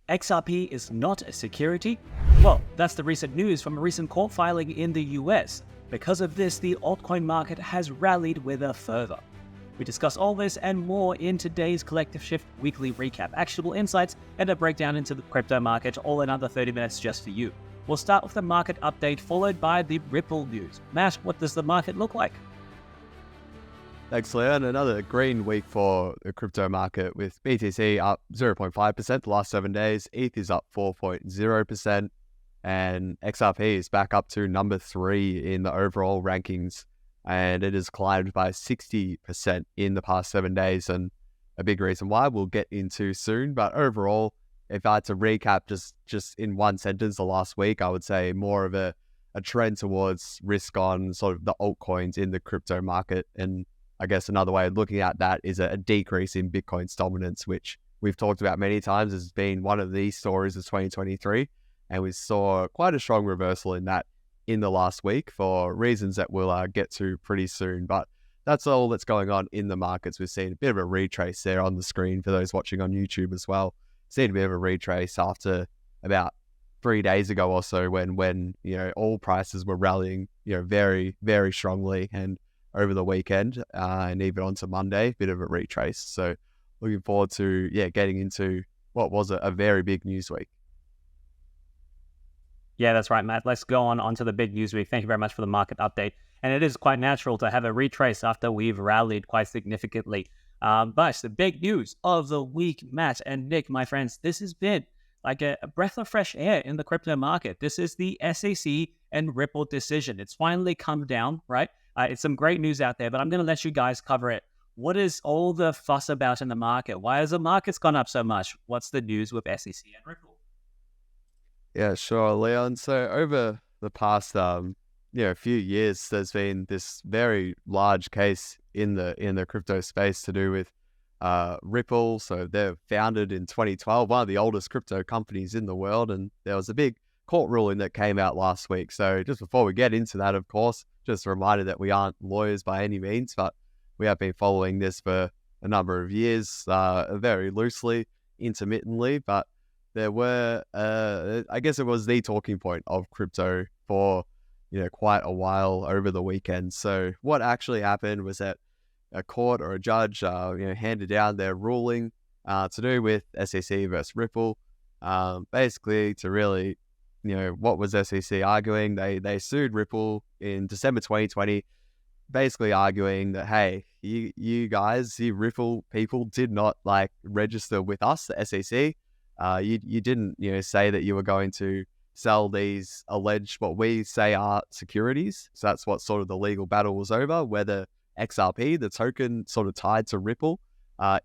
XRP is not a security? Well, that's the recent news from a recent court filing in the US. Because of this, the altcoin market has rallied with further. We discuss all this and more in today's Collective Shift weekly recap, actionable insights, and a breakdown into the crypto market, all in under 30 minutes just for you. We'll start with the market update, followed by the Ripple news. Matt, what does the market look like? Thanks, Leon. Another green week for the crypto market with BTC up 0.5% the last 7 days. ETH is up 4.0%. And XRP is back up to number 3 in the overall rankings. And it has climbed by 60% in the past 7 days. And a big reason why we'll get into soon. But overall, if I had to recap just in one sentence the last week, I would say more of a trend towards risk on sort of the altcoins in the crypto market. And I guess another way of looking at that is a decrease in Bitcoin's dominance, which we've talked about many times has been one of the stories of 2023. And we saw quite a strong reversal in that in the last week for reasons that we'll get to pretty soon. But that's all that's going on in the markets. We've seen a bit of a retrace there on the screen for those watching on YouTube as well. Seen a bit of a retrace after about 3 days ago or so when all prices were rallying very, very strongly, and over the weekend and even onto Monday, bit of a retrace. So looking forward to getting into what was a very big news week. Yeah, that's right, Matt. Let's go on to the big news week. Thank you very much for the market update. And it is quite natural to have a retrace after we've rallied quite significantly. But the big news of the week, Matt and Nick, my friends, this has been like a breath of fresh air in the crypto market. This is the SEC and Ripple decision. It's finally come down, right? It's some great news out there, but I'm going to let you guys cover it. What is all the fuss about in the market? Why has the markets gone up so much? What's the news with SEC and Ripple? Yeah, sure, Leon. So over the past few years, there's been this very large case in the crypto space to do with Ripple. So they're founded in 2012, one of the oldest crypto companies in the world, and there was a big court ruling that came out last week. So just before we get into that, of course, just a reminder that we aren't lawyers by any means, but we have been following this for a number of years, very loosely, intermittently, but there were, I guess it was the talking point of crypto for, quite a while over the weekend. So what actually happened was that a court or a judge, handed down their ruling to do with SEC versus Ripple, basically to really, what was SEC arguing? They sued Ripple in December 2020, basically arguing that, hey, you guys, you Ripple people did not register with us, the SEC. You didn't, say that you were going to sell these alleged, what we say are securities. So that's what sort of the legal battle was over, whether XRP, the token sort of tied to Ripple,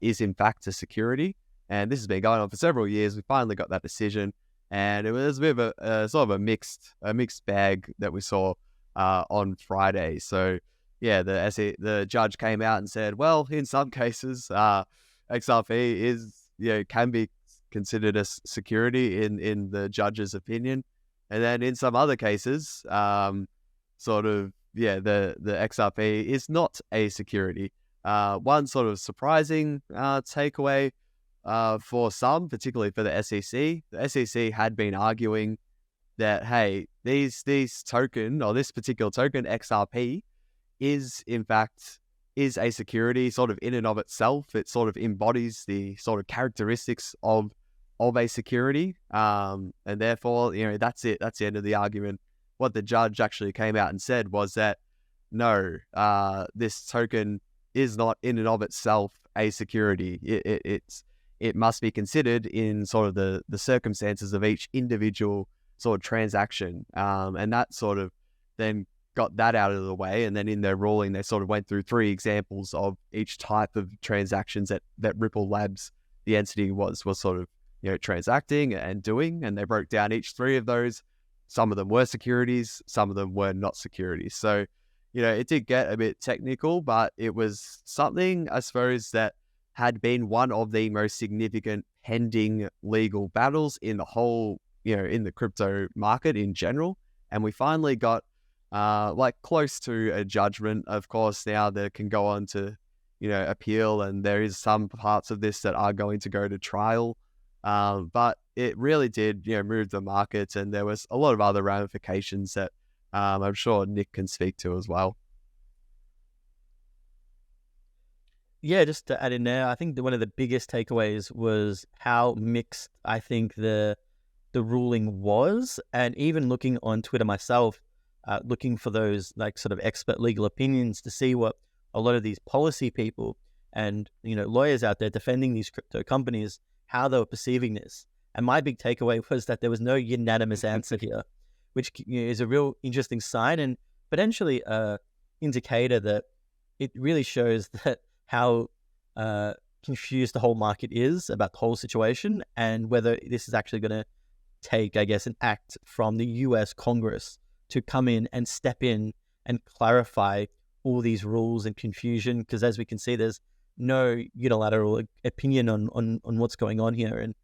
is in fact a security. And this has been going on for several years. We finally got that decision, and it was a bit of a sort of a mixed bag that we saw on Friday. So yeah, the judge came out and said, well, in some cases, XRP is can be considered a security in the judge's opinion, and then in some other cases, the XRP is not a security. One sort of surprising takeaway for some, particularly for the SEC. The SEC had been arguing that, hey, these token, or this particular token, XRP, is a security sort of in and of itself. It sort of embodies the sort of characteristics of a security, and therefore, that's it. That's the end of the argument. What the judge actually came out and said was that, no, this token is not in and of itself a security. It must be considered in sort of the circumstances of each individual sort of transaction, and that sort of then got that out of the way. And then in their ruling, they sort of went through 3 examples of each type of transactions that Ripple Labs, the entity, was sort of transacting and doing, and they broke down each 3 of those. Some of them were securities, some of them were not securities. So, it did get a bit technical, but it was something, I suppose, that had been one of the most significant pending legal battles in the whole, in the crypto market in general. And we finally got close to a judgment. Of course, now that can go on to, appeal, and there is some parts of this that are going to go to trial. But it really did, move the markets, and there was a lot of other ramifications that I'm sure Nick can speak to as well. Yeah, just to add in there, I think one of the biggest takeaways was how mixed I think the ruling was, and even looking on Twitter myself, looking for those like sort of expert legal opinions to see what a lot of these policy people and lawyers out there defending these crypto companies, how they were perceiving this. And my big takeaway was that there was no unanimous answer here, which is a real interesting sign and potentially a indicator that it really shows that how confused the whole market is about the whole situation, and whether this is actually going to take, I guess, an act from the US Congress to come in and step in and clarify all these rules and confusion. Because as we can see, there's no unilateral opinion on what's going on here. And,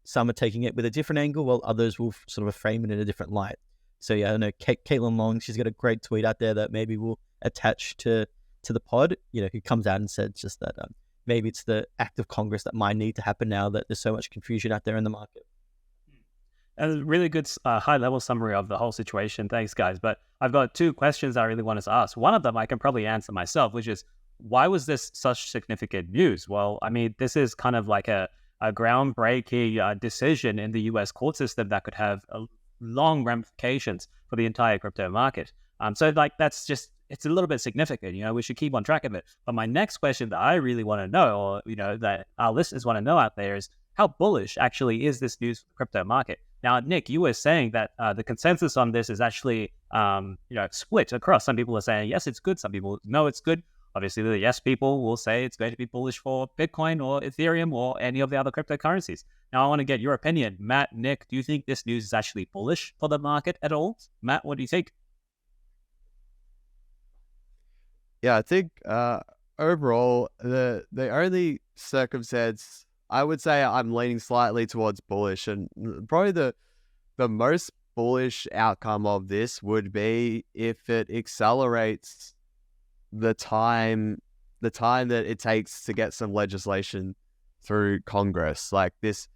some are taking it with a different angle, while others will sort of frame it in a different light. So yeah, I know Caitlin Long, she's got a great tweet out there that maybe we'll attach to the pod, who comes out and said just that maybe it's the act of Congress that might need to happen now that there's so much confusion out there in the market. A really good high-level summary of the whole situation. Thanks, guys. But I've got two questions I really wanted to ask. One of them I can probably answer myself, which is, why was this such significant news? Well, I mean, this is kind of like a groundbreaking decision in the US court system that could have long ramifications for the entire crypto market. So like it's a little bit significant. We should keep on track of it. But my next question that I really want to know, or that our listeners want to know out there, is how bullish actually is this news for the crypto market? Now, Nick, you were saying that the consensus on this is actually split across. Some people are saying yes, it's good. Some people no, it's good. Obviously, the yes people will say it's going to be bullish for Bitcoin or Ethereum or any of the other cryptocurrencies. Now, I want to get your opinion. Matt, Nick, do you think this news is actually bullish for the market at all? Matt, what do you think? Yeah, I think overall, the only circumstance I would say I'm leaning slightly towards bullish, and probably the most bullish outcome of this would be if it accelerates the time that it takes to get some legislation through Congress. Like this,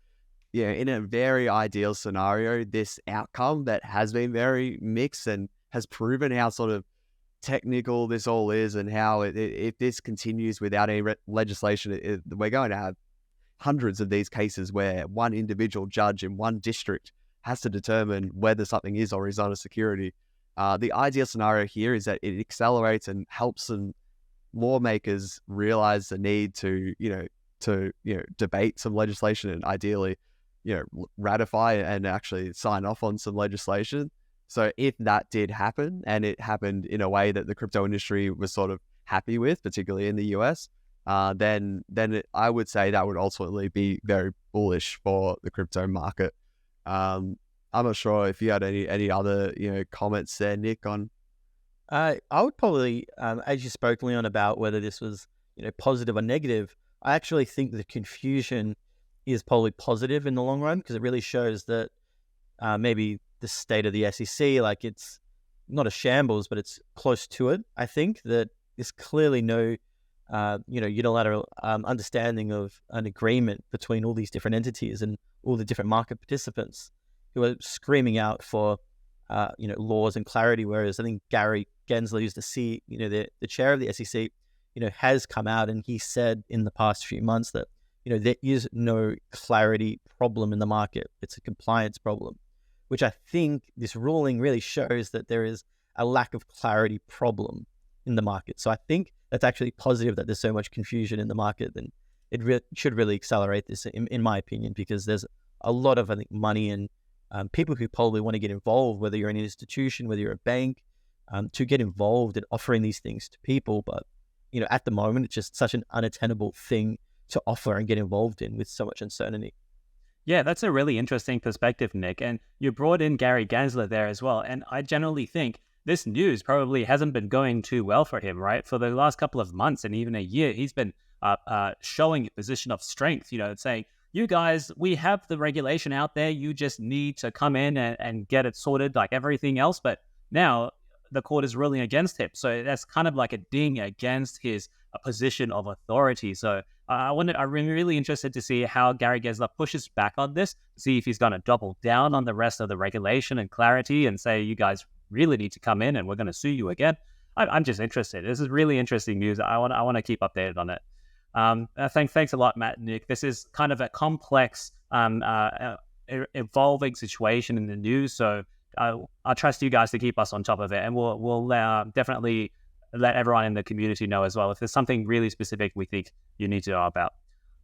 in a very ideal scenario, this outcome that has been very mixed and has proven how sort of technical this all is, and how if this continues without any legislation, we're going to have hundreds of these cases where one individual judge in one district has to determine whether something is or is not a security. The ideal scenario here is that it accelerates and helps some lawmakers realize the need to debate some legislation and ideally, ratify and actually sign off on some legislation. So if that did happen, and it happened in a way that the crypto industry was sort of happy with, particularly in the US, then I would say that would ultimately be very bullish for the crypto market. I'm not sure if you had any other comments there, Nick, on. I would probably, as you spoke, Leon, about whether this was positive or negative. I actually think the confusion is probably positive in the long run, because it really shows that maybe the state of the SEC, like, it's not a shambles, but it's close to it. I think that there's clearly no unilateral understanding of an agreement between all these different entities and all the different market participants who are screaming out for laws and clarity. Whereas I think Gary Gensler, who's the chair of the SEC, has come out and he said in the past few months that there is no clarity problem in the market. It's a compliance problem, which I think this ruling really shows that there is a lack of clarity problem in the market. So I think that's actually positive that there's so much confusion in the market, and it should really accelerate this, in my opinion, because there's a lot of, I think, money and people who probably want to get involved, whether you're an institution, whether you're a bank, to get involved in offering these things to people. But, at the moment, it's just such an unattainable thing to offer and get involved in with so much uncertainty. Yeah, that's a really interesting perspective, Nick. And you brought in Gary Gensler there as well. And I generally think this news probably hasn't been going too well for him, right? For the last couple of months and even a year, he's been showing a position of strength, saying, you guys, we have the regulation out there. You just need to come in and get it sorted like everything else. But now the court is ruling against him. So that's kind of like a ding against his position of authority. So I'm really interested to see how Gary Gensler pushes back on this, see if he's going to double down on the rest of the regulation and clarity and say, you guys really need to come in and we're going to sue you again. I'm just interested. This is really interesting news. I want to keep updated on it. Thanks a lot, Matt and Nick. This is kind of a complex, evolving situation in the news. So I trust you guys to keep us on top of it, and we'll definitely let everyone in the community know as well if there's something really specific we think you need to know about.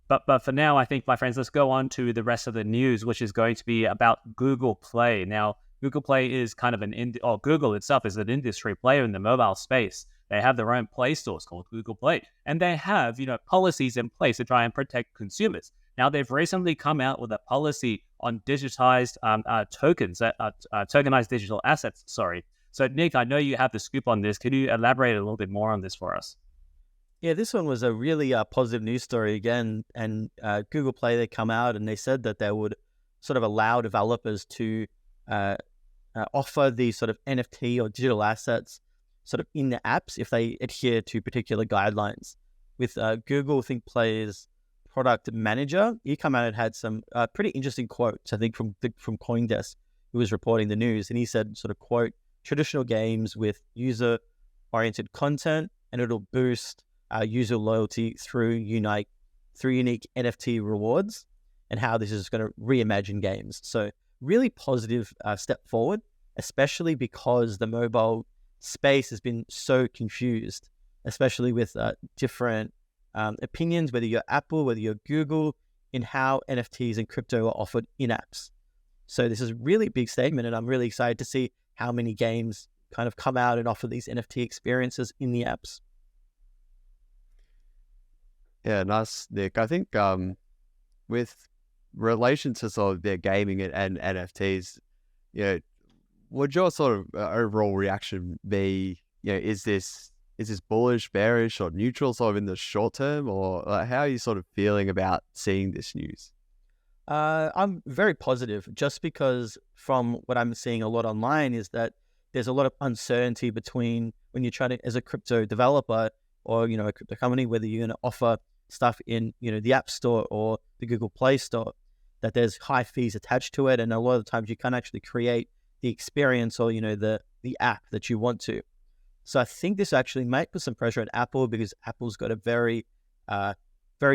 But for now, I think, my friends, let's go on to the rest of the news, which is going to be about Google Play. Now, Google Play is kind of Google itself is an industry player in the mobile space. They have their own Play stores called Google Play, and they have, policies in place to try and protect consumers. Now, they've recently come out with a policy on digitized tokens, tokenized digital assets. Sorry. So, Nick, I know you have the scoop on this. Could you elaborate a little bit more on this for us? Yeah, this one was a really positive news story again. And Google Play, they come out and they said that they would sort of allow developers to offer these sort of NFT or digital assets sort of in the apps if they adhere to particular guidelines. With Google Think Play's product manager, he come out and had some pretty interesting quotes, I think, from CoinDesk, who was reporting the news. And he said, sort of quote, traditional games with user-oriented content, and it'll boost user loyalty through unique NFT rewards, and how this is going to reimagine games. So really positive step forward, especially because the mobile space has been so confused, especially with different opinions, whether you're Apple, whether you're Google, in how NFTs and crypto are offered in apps. So this is a really big statement, and I'm really excited to see how many games kind of come out and offer these NFT experiences in the apps. Yeah, nice, Nick. I think with relation to sort of their gaming and NFTs, would your sort of overall reaction be, is this bullish, bearish, or neutral sort of in the short term, or how are you sort of feeling about seeing this news? I'm very positive, just because from what I'm seeing a lot online is that there's a lot of uncertainty between when you're trying to, as a crypto developer or, a crypto company, whether you're going to offer stuff in, the App Store or the Google Play Store, that there's high fees attached to it. And a lot of the times you can't actually create the experience or, the app that you want to. So I think this actually might put some pressure on Apple, because Apple's got a very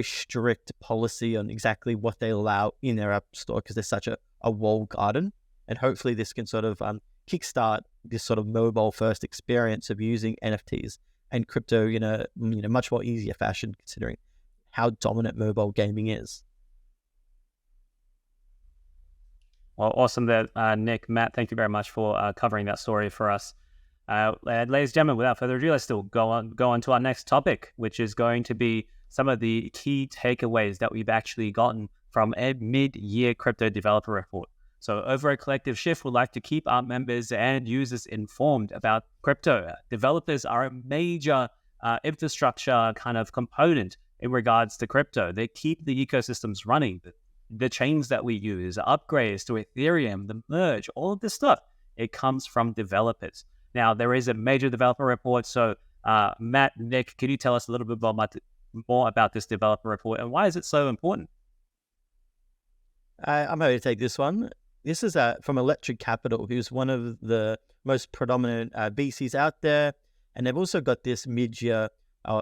strict policy on exactly what they allow in their App Store, because they're such a walled garden. And hopefully this can sort of kickstart this sort of mobile first experience of using NFTs and crypto in a much more easier fashion, considering how dominant mobile gaming is. Well, awesome there, Nick. Matt, thank you very much for covering that story for us. Ladies and gentlemen, without further ado, let's still go on to our next topic, which is going to be some of the key takeaways that we've actually gotten from a mid-year crypto developer report. So over at Collective Shift, we'd like to keep our members and users informed about crypto. Developers are a major infrastructure kind of component in regards to crypto. They keep the ecosystems running. The chains that we use, upgrades to Ethereum, the merge, all of this stuff, it comes from developers. Now, there is a major developer report. So Matt, Nick, can you tell us a little bit more about this developer report, and why is it so important? I'm happy to take this one. This is from Electric Capital, who's one of the most predominant VCs out there. And they've also got this mid-year,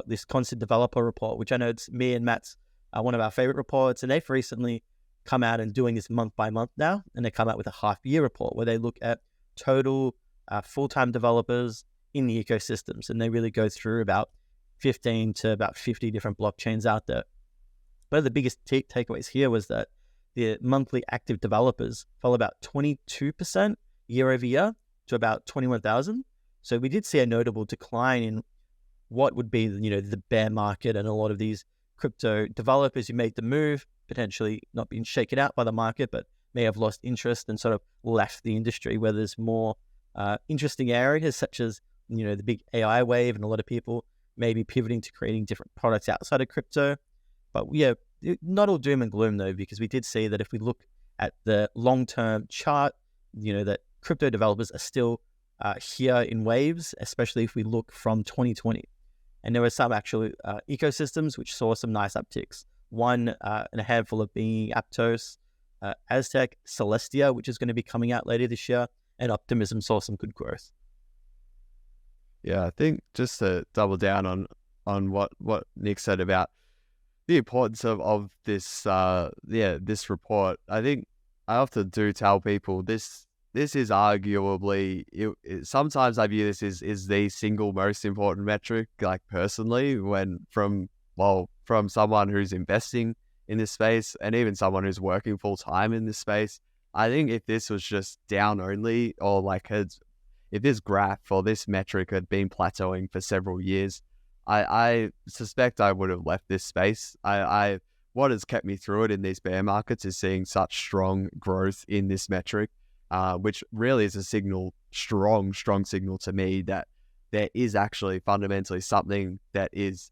this constant developer report, which I know it's me and Matt's one of our favorite reports. And they've recently come out and doing this month by month now. And they come out with a half-year report where they look at total full-time developers in the ecosystems. And they really go through about 15 to about 50 different blockchains out there. One of the biggest takeaways here was that the monthly active developers fell about 22% year over year to about 21,000. So we did see a notable decline in what would be, the bear market, and a lot of these crypto developers who made the move, potentially not being shaken out by the market, but may have lost interest and sort of left the industry, where there's more interesting areas such as, the big AI wave, and a lot of people may be pivoting to creating different products outside of crypto. But yeah, not all doom and gloom though, because we did see that if we look at the long-term chart, that crypto developers are still here in waves, especially if we look from 2020. And there were some actual ecosystems which saw some nice upticks. One and a handful of being Aptos, Aztec, Celestia, which is going to be coming out later this year, and Optimism saw some good growth. Yeah, I think just to double down on what Nick said about the importance of this this report, I think I often do tell people this is arguably sometimes I view this is the single most important metric, like personally, when from someone who's investing in this space and even someone who's working full time in this space. I think if this was just down only, or like if this graph or this metric had been plateauing for several years, I suspect I would have left this space. What has kept me through it in these bear markets is seeing such strong growth in this metric, which really is a strong signal to me that there is actually fundamentally something that is,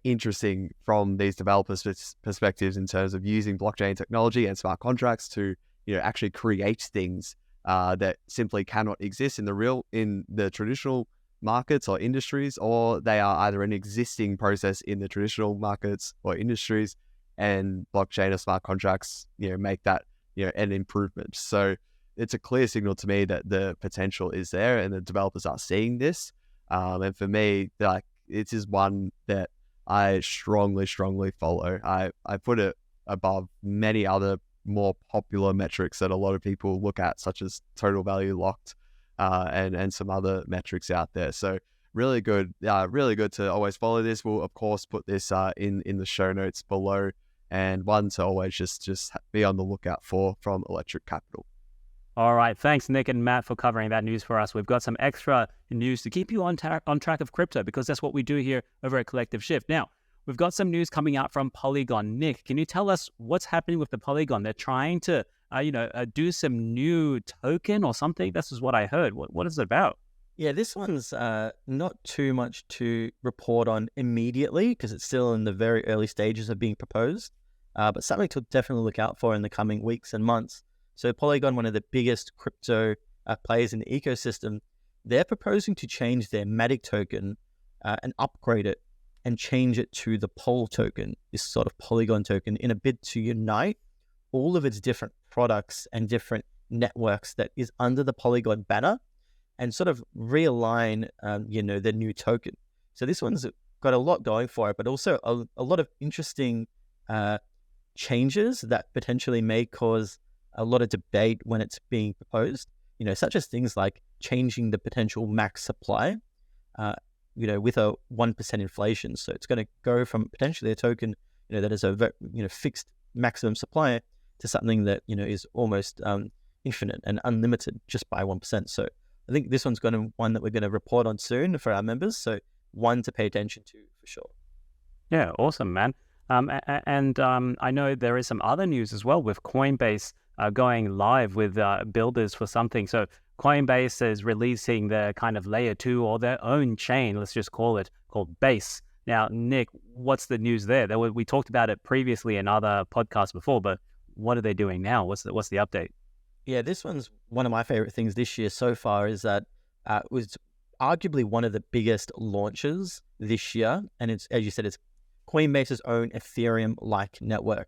interesting from these developers' perspectives in terms of using blockchain technology and smart contracts to, actually create things that simply cannot exist in the traditional markets or industries, or they are either an existing process in the traditional markets or industries, and blockchain or smart contracts, make that, an improvement. So it's a clear signal to me that the potential is there and the developers are seeing this. And for me, like, it is one that I strongly follow. I put it above many other more popular metrics that a lot of people look at, such as total value locked, and some other metrics out there. So really good to always follow this. We'll of course put this in the show notes below, and one to always just be on the lookout for from Electric Capital. All right. Thanks, Nick and Matt, for covering that news for us. We've got some extra news to keep you on track of crypto, because that's what we do here over at Collective Shift. Now, we've got some news coming out from Polygon. Nick, can you tell us what's happening with the Polygon? They're trying to, do some new token or something. This is what I heard. What is it about? Yeah, this one's not too much to report on immediately because it's still in the very early stages of being proposed, but something to definitely look out for in the coming weeks and months. So Polygon, one of the biggest crypto players in the ecosystem, they're proposing to change their Matic token and upgrade it and change it to the Pol token, this sort of Polygon token, in a bid to unite all of its different products and different networks that is under the Polygon banner and sort of realign, the new token. So this one's got a lot going for it, but also a lot of interesting changes that potentially may cause a lot of debate when it's being proposed, such as things like changing the potential max supply, with a 1% inflation. So it's going to go from potentially a token, that is a fixed maximum supply to something that, is almost infinite and unlimited just by 1%. So I think this one's one that we're going to report on soon for our members. So one to pay attention to for sure. Yeah, awesome, man. And I know there is some other news as well with Coinbase going live with builders for something. So Coinbase is releasing their kind of layer 2 or their own chain, let's just call it, called Base. Now, Nick, what's the news there? We talked about it previously in other podcasts before, but what are they doing now? What's the update? Yeah, this one's one of my favorite things this year so far, is that it was arguably one of the biggest launches this year. And it's, as you said, it's Coinbase's own Ethereum-like network.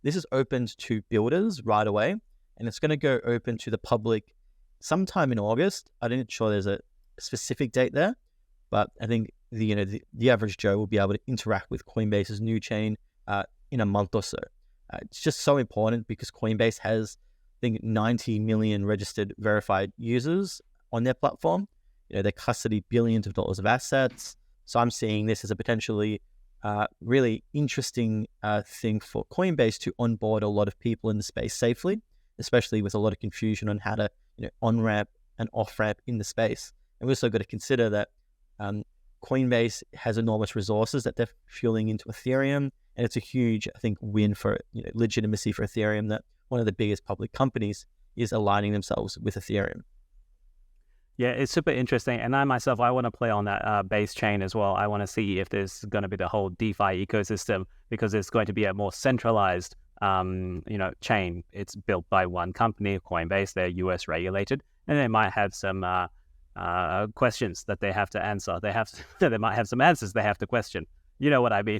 This is opened to builders right away, and it's going to go open to the public sometime in August. I'm not sure there's a specific date there, but I think the average Joe will be able to interact with Coinbase's new chain in a month or so. It's just so important because Coinbase has, I think, 90 million registered verified users on their platform. They custody billions of dollars of assets. So I'm seeing this as a potentially really interesting thing for Coinbase to onboard a lot of people in the space safely, especially with a lot of confusion on how to on-ramp and off-ramp in the space. And we also got to consider that Coinbase has enormous resources that they're fueling into Ethereum, and it's a huge, I think, win for legitimacy for Ethereum that one of the biggest public companies is aligning themselves with Ethereum. Yeah, it's super interesting. And I want to play on that base chain as well. I want to see if there's going to be the whole DeFi ecosystem, because it's going to be a more centralized, chain. It's built by one company, Coinbase. They're US regulated, and they might have some questions that they have to answer. They might have some answers they have to question. You know what I mean.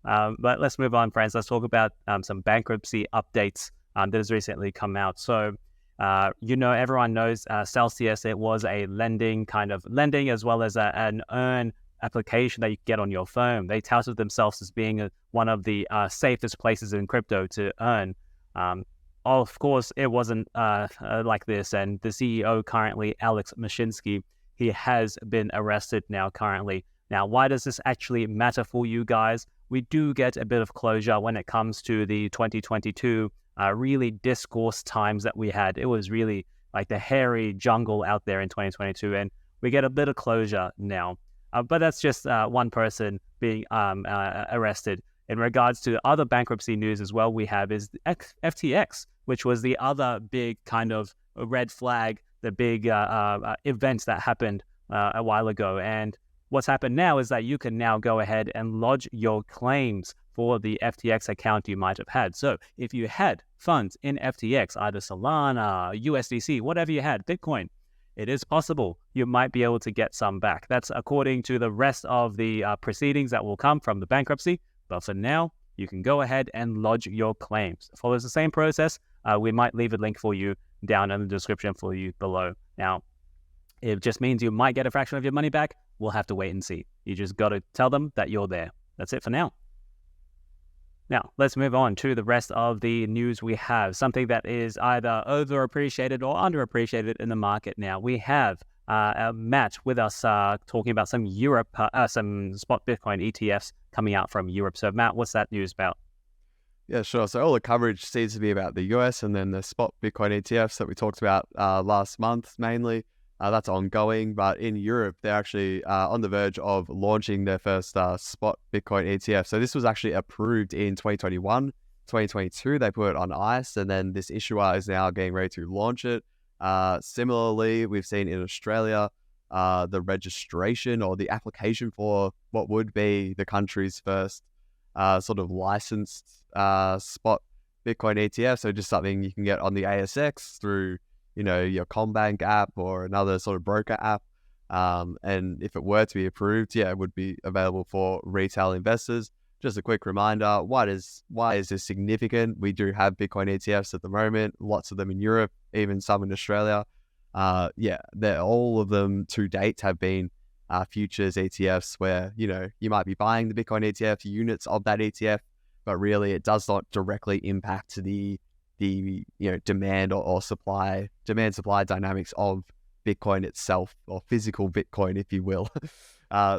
But let's move on, friends. Let's talk about some bankruptcy updates that has recently come out. So, everyone knows Celsius. It was a lending as well as an earn application that you get on your phone. They touted themselves as being one of the safest places in crypto to earn. Of course, it wasn't like this. And the CEO currently, Alex Mashinsky, he has been arrested now currently. Now, why does this actually matter for you guys? We do get a bit of closure when it comes to the 2022 really discourse times that we had. It was really like the hairy jungle out there in 2022, and we get a bit of closure now. But that's just one person being arrested. In regards to other bankruptcy news as well, we have is FTX, which was the other big kind of red flag, the big events that happened a while ago. And what's happened now is that you can now go ahead and lodge your claims for the FTX account you might have had. So if you had funds in FTX, either Solana, USDC, whatever you had, Bitcoin, it is possible you might be able to get some back. That's according to the rest of the proceedings that will come from the bankruptcy. But for now, you can go ahead and lodge your claims. It follows the same process. We might leave a link for you down in the description for you below. Now, it just means you might get a fraction of your money back. We'll have to wait and see. You just got to tell them that you're there. That's it for now. Now, let's move on to the rest of the news we have. Something that is either overappreciated or underappreciated in the market now. We have Matt with us talking about some some spot Bitcoin ETFs coming out from Europe. So, Matt, what's that news about? Yeah, sure. So all the coverage seems to be about the US and then the spot Bitcoin ETFs that we talked about last month mainly. That's ongoing, but in Europe, they're actually on the verge of launching their first spot Bitcoin ETF. So this was actually approved in 2021, 2022. They put it on ice, and then this issuer is now getting ready to launch it. Similarly, we've seen in Australia, the registration or the application for what would be the country's first sort of licensed spot Bitcoin ETF. So just something you can get on the ASX through your Combank app or another sort of broker app. And if it were to be approved, it would be available for retail investors. Just a quick reminder, why is this significant? We do have Bitcoin ETFs at the moment, lots of them in Europe, even some in Australia. All of them to date have been futures ETFs where, you might be buying the Bitcoin ETF, units of that ETF, but really it does not directly impact the demand or supply dynamics of Bitcoin itself, or physical Bitcoin, if you will.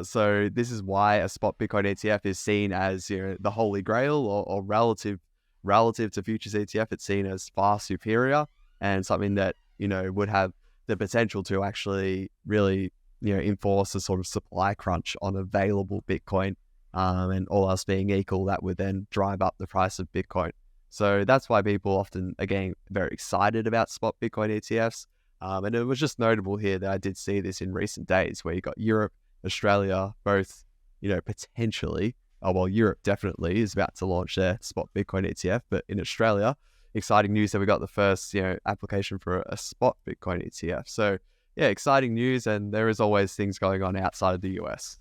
So this is why a spot Bitcoin ETF is seen as the holy grail, or relative to futures ETF. It's seen as far superior and something that would have the potential to actually really enforce a sort of supply crunch on available Bitcoin, and all else being equal, that would then drive up the price of Bitcoin. So that's why people often, again, very excited about spot Bitcoin ETFs. And it was just notable here that I did see this in recent days, where you got Europe, Australia, both, potentially, Europe definitely is about to launch their spot Bitcoin ETF, but in Australia, exciting news that we got the first, application for a spot Bitcoin ETF. So exciting news, and there is always things going on outside of the US.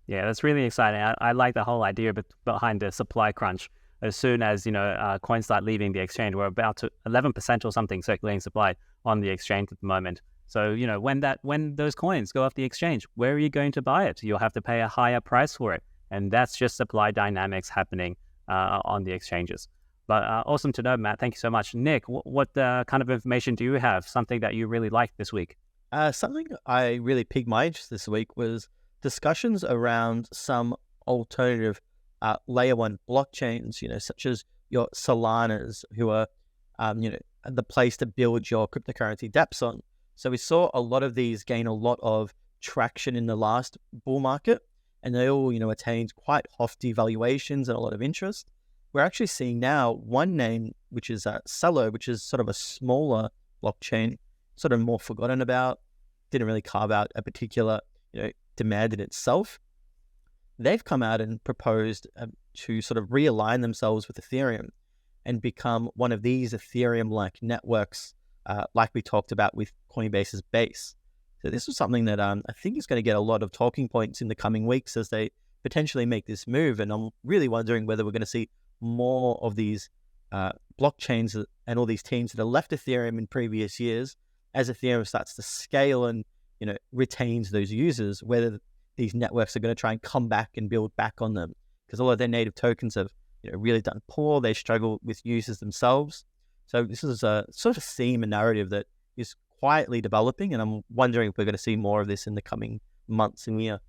Yeah, that's really exciting. I like the whole idea behind the supply crunch. As soon as coins start leaving the exchange, we're about to 11% or something circulating supply on the exchange at the moment. So when those coins go off the exchange, where are you going to buy it? You'll have to pay a higher price for it, and that's just supply dynamics happening on the exchanges. But awesome to know, Matt. Thank you so much, Nick. What kind of information do you have? Something that you really liked this week? Something I really piqued my interest this week was discussions around some alternative layer one blockchains, such as your Solanas, who are, the place to build your cryptocurrency dApps on. So we saw a lot of these gain a lot of traction in the last bull market, and they all, attained quite hefty valuations and a lot of interest. We're actually seeing now one name, which is Celo, which is sort of a smaller blockchain, sort of more forgotten about, didn't really carve out a particular, demand in itself. They've come out and proposed to sort of realign themselves with Ethereum and become one of these Ethereum-like networks like we talked about with Coinbase's Base. So this was something that I think is going to get a lot of talking points in the coming weeks as they potentially make this move. And I'm really wondering whether we're going to see more of these blockchains and all these teams that have left Ethereum in previous years as Ethereum starts to scale and retains those users, whether these networks are going to try and come back and build back on them, because a lot of their native tokens have really done poor. They struggle with users themselves. So this is a sort of theme and narrative that is quietly developing, and I'm wondering if we're going to see more of this in the coming months and year.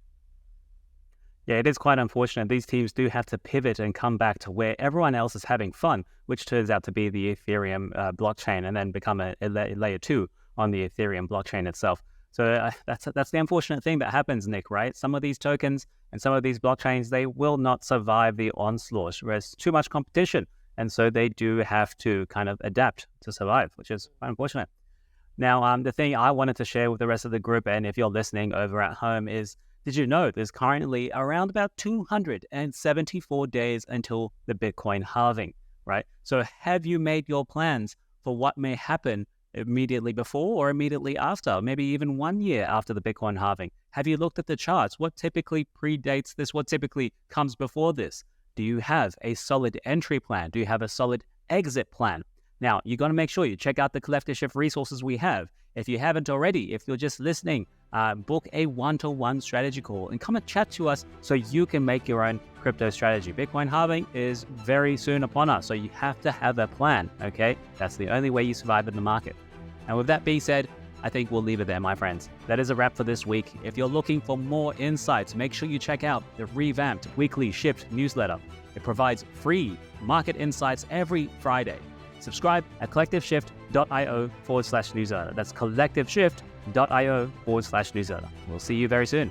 Yeah, it is quite unfortunate. These teams do have to pivot and come back to where everyone else is having fun, which turns out to be the Ethereum blockchain, and then become a layer 2 on the Ethereum blockchain itself. So that's the unfortunate thing that happens, Nick, right? Some of these tokens and some of these blockchains, they will not survive the onslaught. There's too much competition, and so they do have to kind of adapt to survive, which is quite unfortunate. Now, the thing I wanted to share with the rest of the group, and if you're listening over at home, is did you know there's currently around about 274 days until the Bitcoin halving, right? So have you made your plans for what may happen immediately before or immediately after, maybe even 1 year after the Bitcoin halving? Have you looked at the charts? What typically predates this? What typically comes before this? Do you have a solid entry plan? Do you have a solid exit plan? Now, you're going to make sure you check out the Collective Shift resources we have. If you haven't already, if you're just listening, book a one-to-one strategy call and come and chat to us so you can make your own crypto strategy. Bitcoin halving is very soon upon us, so you have to have a plan, okay? That's the only way you survive in the market. And with that being said, I think we'll leave it there, my friends. That is a wrap for this week. If you're looking for more insights, make sure you check out the revamped weekly Shift newsletter. It provides free market insights every Friday. Subscribe at collectiveshift.io/newsletter. That's collectiveshift.io/newsletter. We'll see you very soon.